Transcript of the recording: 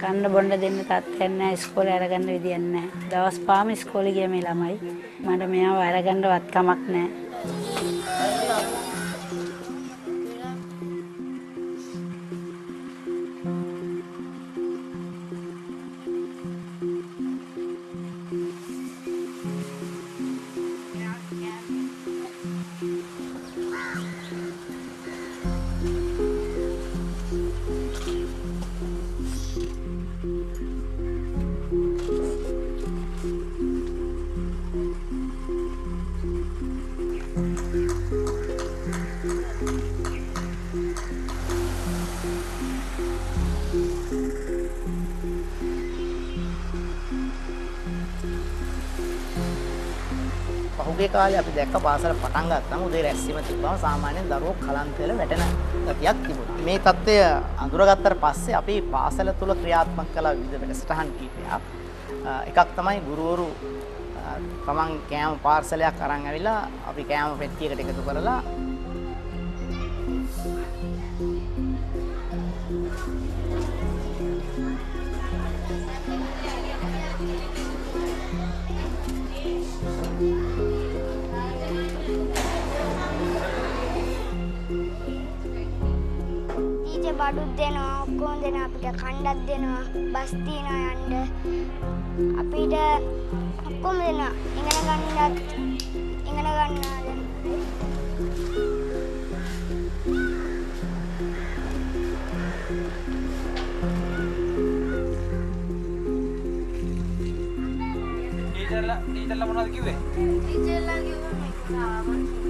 කන්න බොන්න දෙන්න තත්ත්වයක් නැහැ ඉස්කෝලේ අරගන්න විදියක් නැහැ. දවස් පාම ඉස්කෝලේ ගිය මේ ළමයි මට මෙයාව අරගන්නවත් කමක් නැහැ. පහුගිය කාලේ අපි දැක්ක පාසල පටන් ගත්තම උදේ රැස්වීම තිබ්බම සාමාන්‍යයෙන් දරුවෝ කලන්ත වෙලා වැටෙන ගතියක් තිබුණා. මේ தත්ත්වය අඳුරගත්තට පස්සේ අපි පාසල තුල ක්‍රියාත්මක කළ විවිධ වැඩසටහන් කීපයක්. එකක් තමයි ගුරුවරු තමන් කෑම පාර්සලයක් අරන් ඇවිල්ලා අපි කෑම පෙට්ටියකට එකතු කරලා බඩුත් දෙනවා ඔක්කොම දෙනවා අපිට කණ්ඩක් දෙනවා බස් තියනවා යන්න අපිට ඔක්කොම දෙනවා ඉගෙන ගන්නත් ඉගෙන ගන්නවා දැන් ටීචර්ලා මොනවද කිව්වේ? ටීචර්ලා කිව්වා